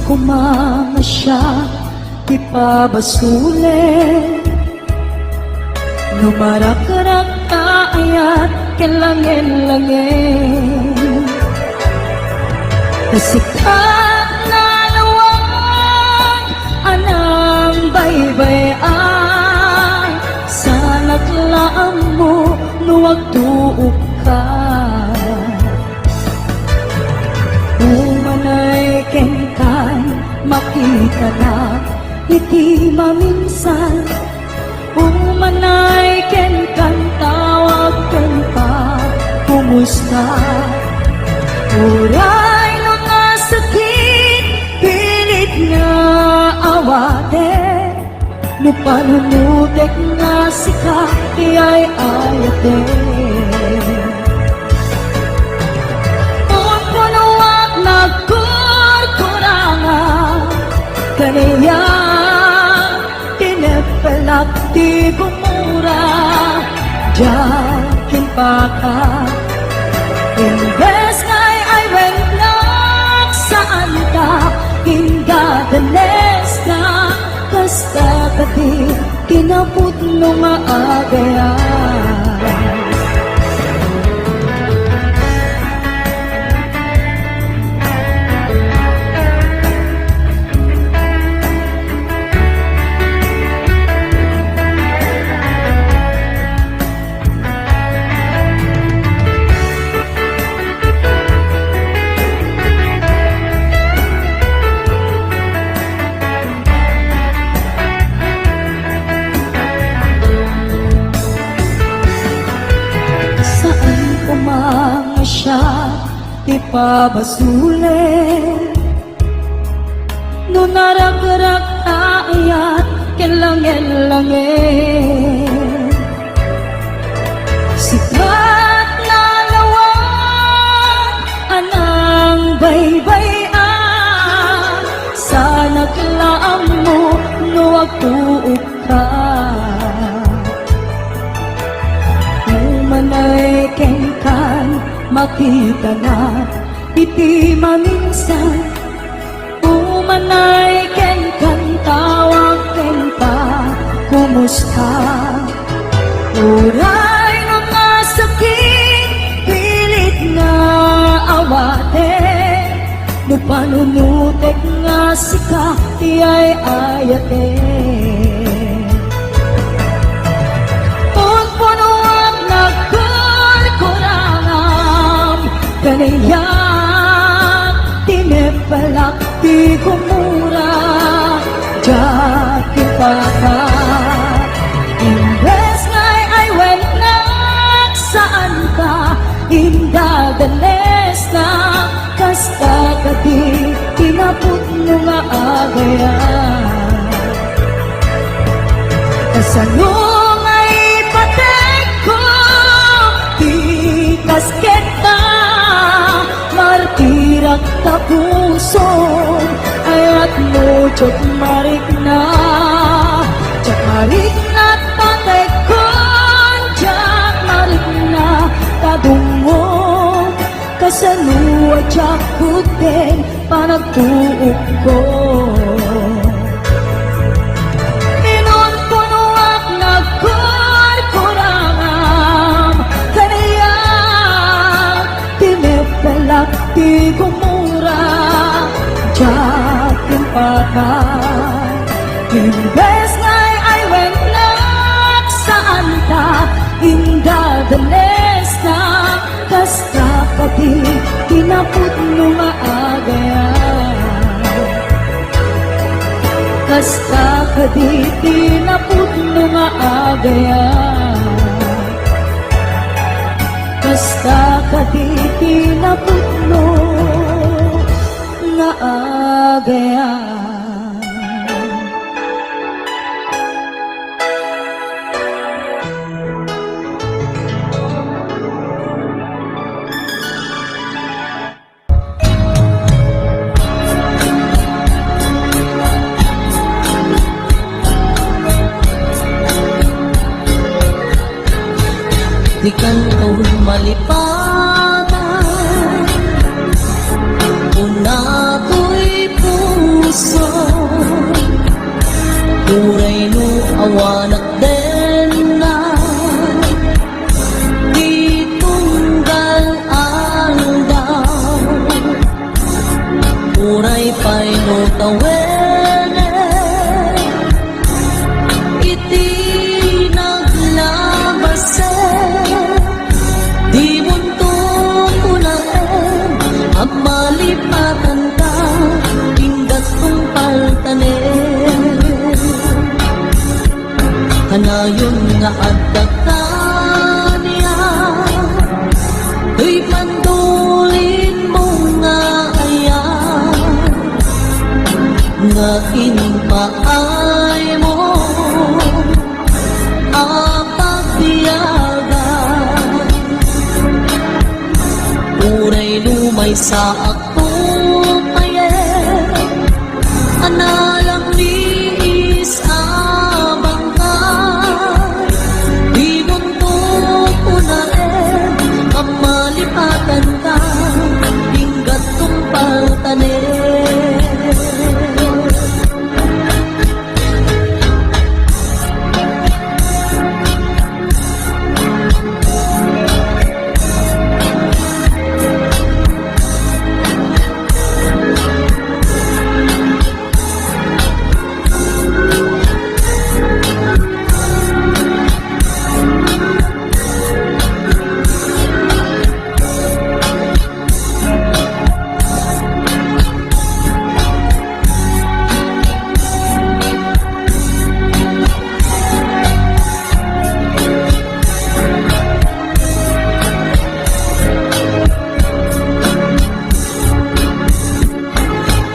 kumanga siya, ipabasulit. Numarak-rak ayat kelangin-langin, kasikat na lawang anang baybayan. Sa naglaam mo nuwag tuok ka, umanay kengkan makita na iti maminsan. Umanay kengkan tawag ken pa kumusta. Uray no nga sakit pilit nga awate, no panunutek nga sika iyay ayate. Punuwag nagkurkuranga kaniya, tinepelak di gumura jakin paka. Imbes ngay ay wenglak saan ka hingadanes ka, kasta ka di kinaput no maagayan. Umanga siya, ipabasulit. No narak-rak ayat kelangin-langin, sikat na lawang anang baybayan. Sa naglaam mo nuwag tuok ka, umanay kengkan makita na iti maminsan. Umanay kengkan tawag ken pa kumusta. Uray no nga sakit pilit nga awate, no panunutek nga sika iyay ayate. Kaniyak tinepalak di kumura jakin paka. Imbes ngay ay wenglak saan ka hingadanes na, kasta ka di kinaput no maagayan. Kasanong ay patek ko di kasketa, martirak tapuson ayat mo jod marik na. Jak marik na patek kon, jak marik na tadungo. Kasanua jak kuten panagtuok ko. Inon punuak nagkurkurangam kaniya, tinepelak di gumura jakin paka. Imbes ngay ay wenglak saan ka hingadanes na, kasta ka di kinaput no maagayan. Kasta ka di kinaput no maagayan. Kasta ka di kinaput no maagayan. di kantong malipatan una ko'y awanak din na di tunggal aldaw uray pa'y no tawene iti naglabase di buntong unaen ang malipatan ka inggat kong paltanen hanayon nga adda ka niya ay pandulin mo nga ayan nga inumpaay mo apagbiyagan uray lumay sa akong payen analang liis abang ka di muntok unaen ang malipatan ka inggat kong paltanen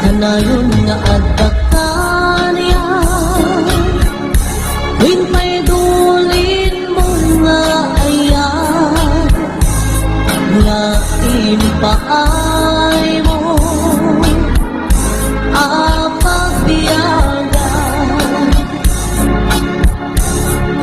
hanayon nga adda ka niya win pa'y dulin mo nga ayan nga impaay mo apagbiyagan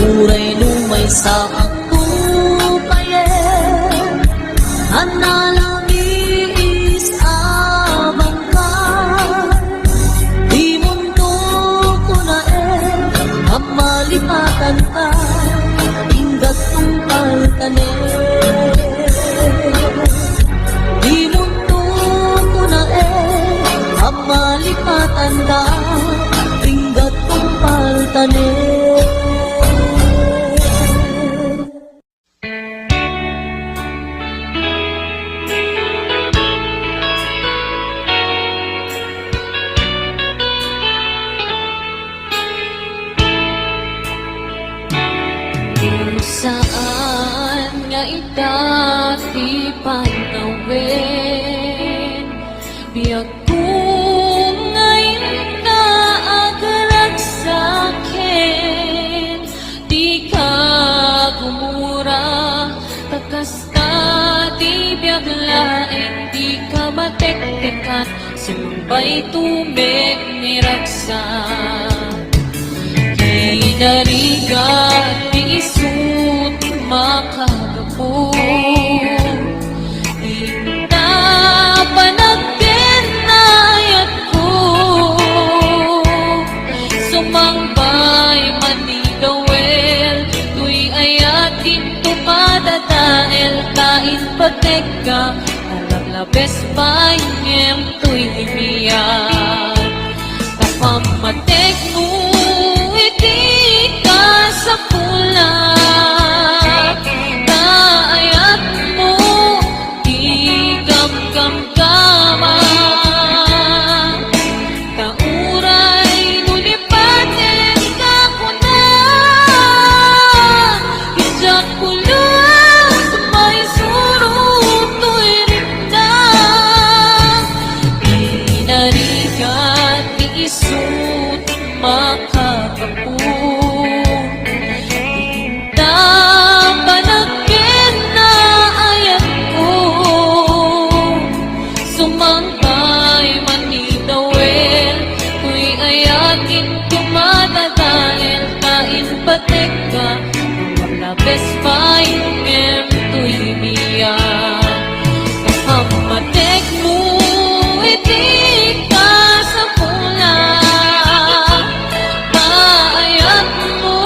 uray lumay sa ako payen hanalang iis abang ka di muntok unaen ang malipatan ka inggat kong paltanen di muntok unaen ang malipatan ka inggat kong paltanen saan nga itati panawin biyak kong ngayon na agalag sa'kin di ka gumura takas ka di biyaglain di ka matek-tekat sinumbay tumig ni Raksan Kinarigat di isut makagapo Inta panagpinayat ko Sumangbay manigawel Tuy ayatin to padadael Tain pateka Alam labes pa ingem tuy imiyan Kapamatek mo iti ka sa pulat Kaayat mo di gamgam-gaman Kauray nulipatin ka kunan Hijak puluan may surut to'y rindang Inarigat di isut makakapu Panagkin na ayat ko Sumangkay manidawel Tuy ayatin tumatatail Kain patek ka Malabes pa ingem tuy biyan Kapamatek mo iti ka sa pula Kaayat mo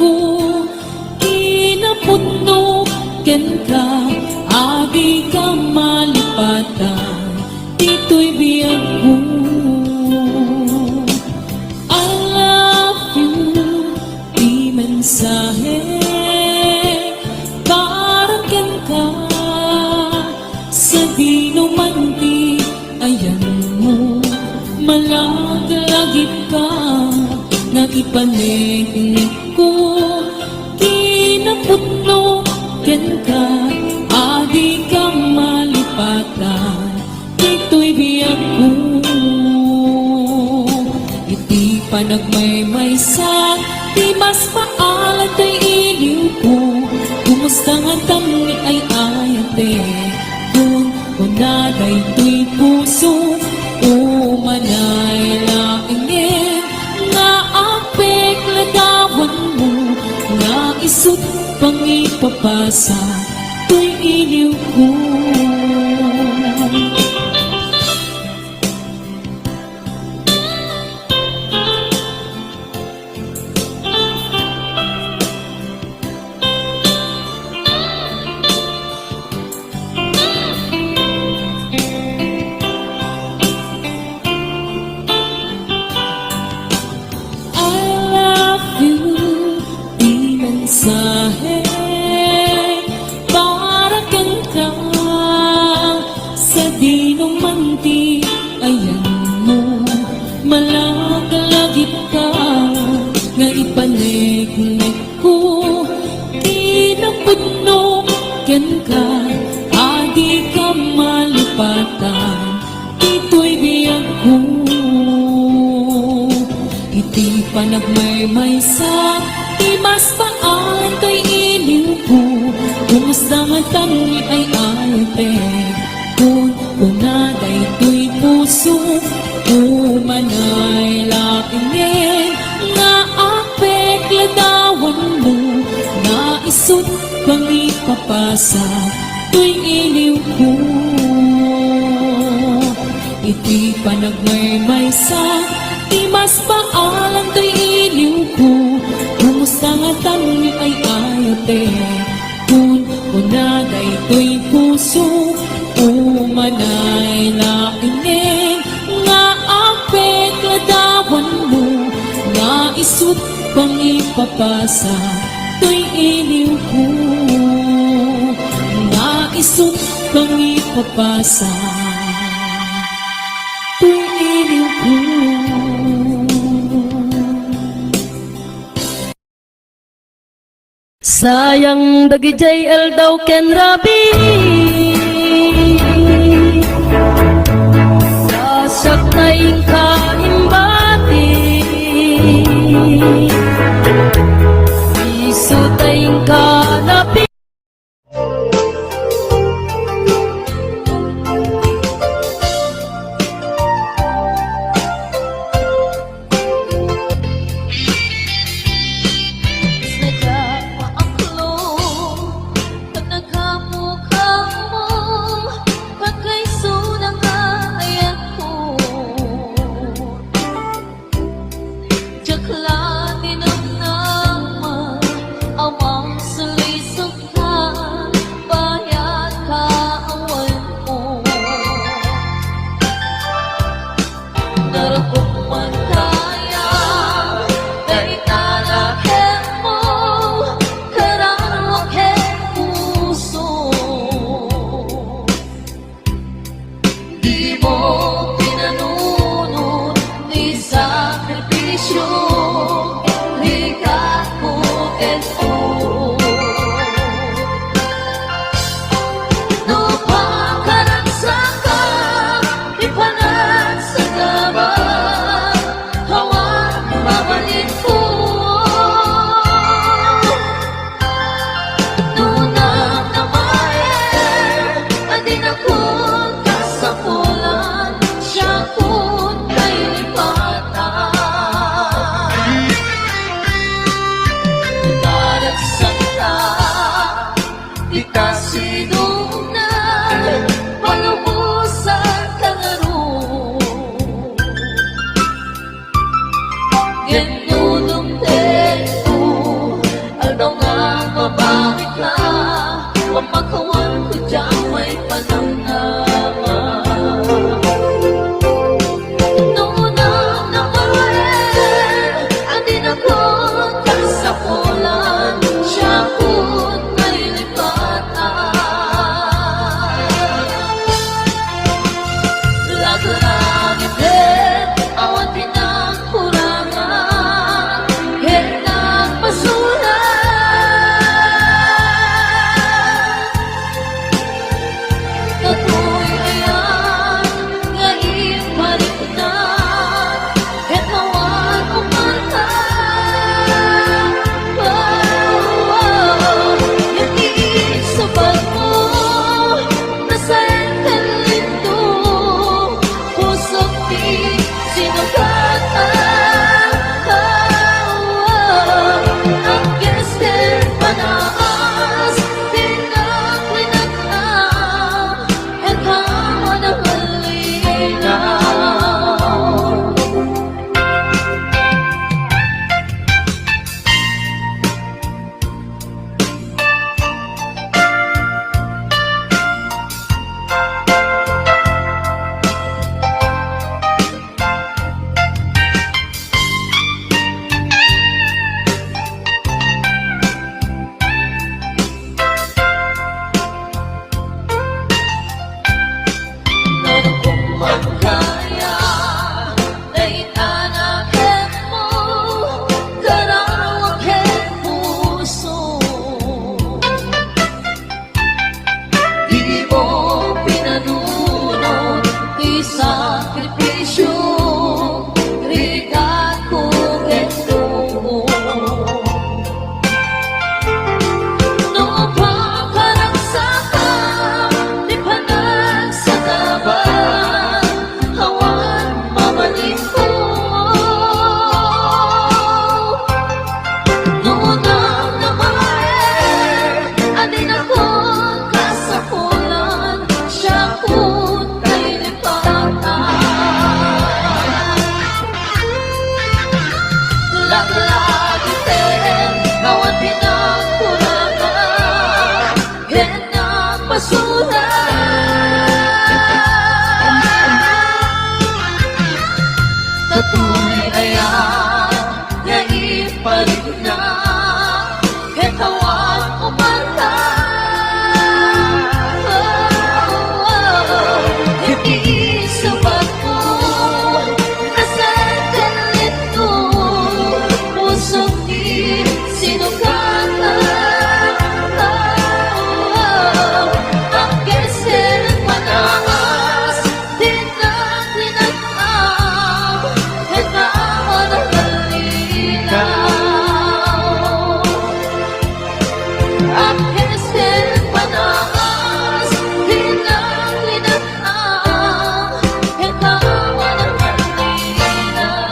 ko kinaputno ken ka abi ka malipatan dito'y biyag ko. I love you di mensahe para ken ka sa dinumanti ayan mo malaglagip ka nga ipanig ko kinaputno ken ka adi ka malipatan dito'y biyag ko. Iti panagmaymaysa di mas maalat ay iliw ko kumusta nga tami ay ayate kung unaday to'y puso o manay laingin nga apek lagawan mo nga isut pang ipapasa to'y iliw ko. Mensahe para ken ka sa dinumanti ayan mo malagalagip ka nga ipanegnek ko kinaputno ken ka adi ka malipatan dito'y biyag ko. Iti panagmaymaysa di mas paan kay iliw ko kumusta nga tami ay ayate kung unaday to'y puso o manay laingin nga apek ladawan mo nga isut pang ipapasa to'y iliw ko. Iti panagmaymaysa di mas paalam to'y iliw ko kumusta nga tami ay ayate kung unaday to'y puso o manay laingin nga apek ladawan mo nga isut pang ipapasa to'y iliw ko nga isut pang ipapasa to'y iliw ko. Sayang dagi JL daw ken Rabi sasak naing kaimbati isu taing kanapi Kawan pinagkulangan Henang masulat Tatuloy ayan Nga ipalit na Katawan umarta Hindi sabat ko Nasaan ka nito Pusong di sinukatan Ang kesel manaas Di na tinatang Hinawan ang kalinaw Ang kesel manaas Di na tinatang Hinawan ang kalinaw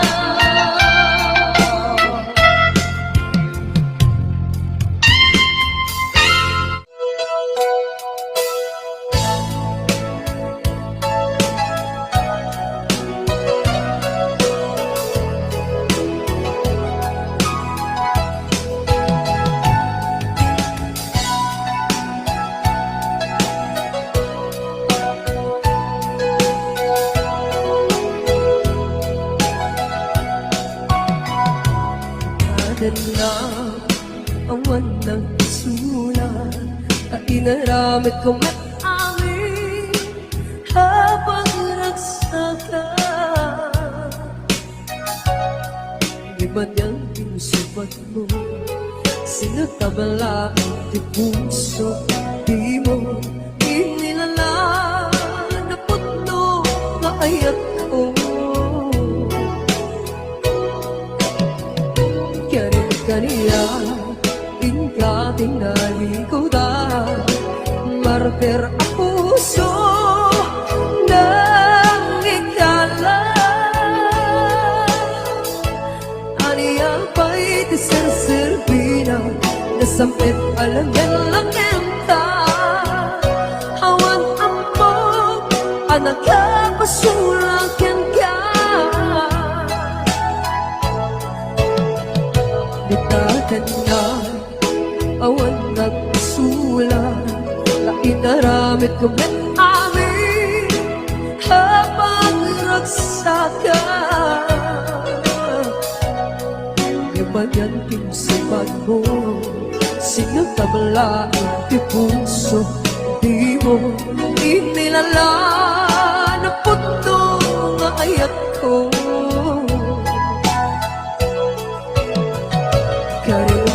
na awan ng sulat at inaramit ko met amin habang nagsaka di ba niyang pinusubat mo sinatabala di puso di mo inilala na puno na ayat ko kaniya tingka tingali ko da martir ang puso ng ikala aniya pa'y tiserservina nasampit alangan lang enta awan amok anak kapasulakan ka Ditakan na awan nagsulat na inaramit ko met amin habang nagsaka Yaman yan pinsabat mo sinatabla di puso di mo inilala na puto nga ayat ko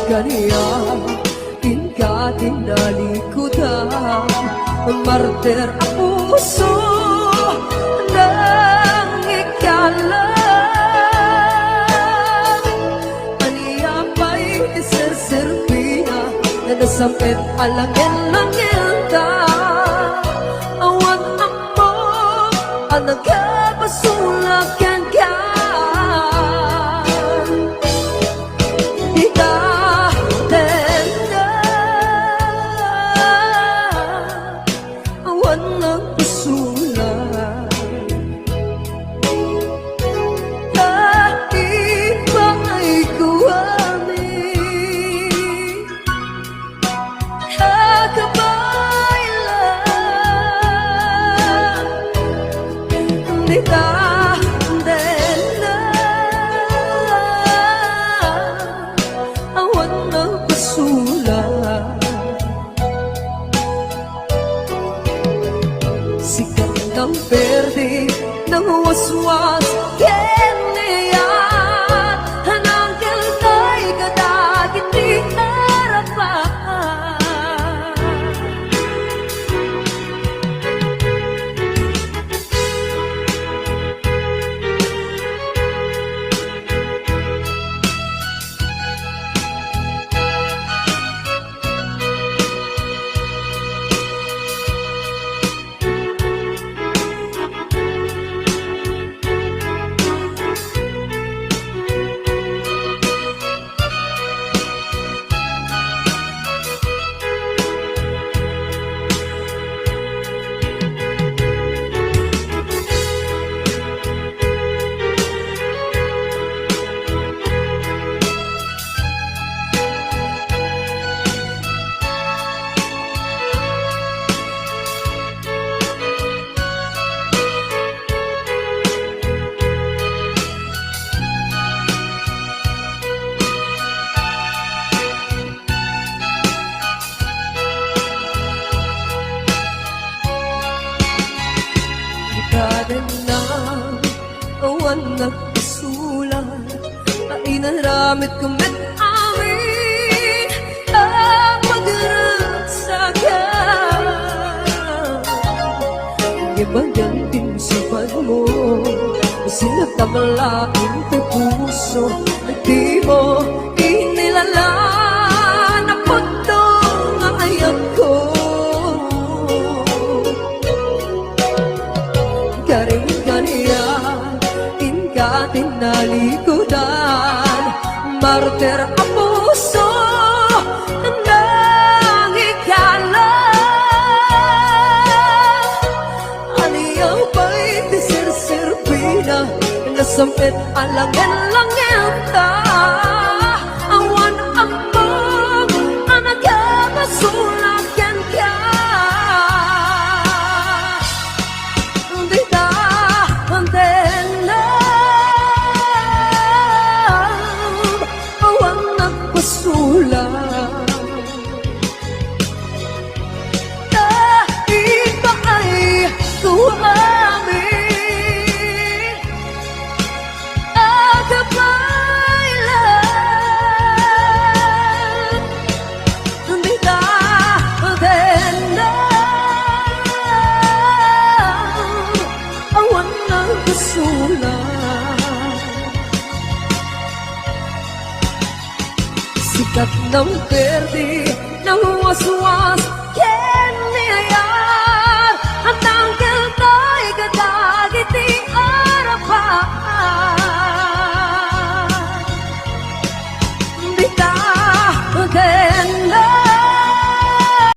Kaniya, tingka tinali ko da martir ang puso ng ikala aniya pa'y iserservina na nasampit alangin-langin da awan mo ang nagkapasulakan ka Sikat ng verde ng waswas Kenyan Hananggal tayo kadagit di harapan man nagpasulat ay naramit ko met amin ang magragsakan. Ibagan din sa pag mo sinatamlain sa puso at di mo inilalaan na puto ng ayat ko. Garing-ganiya inka tinalikudan martir ang puso na nangikala. Aliyaw ba'y disir-sirbina nasampit alangin-langin ta awan amang anak masulakan ka. Di na awan nagpasulat dahil ba ay tuwamin at kapailan. Di na awan nagpasulat. Sikat ng perdi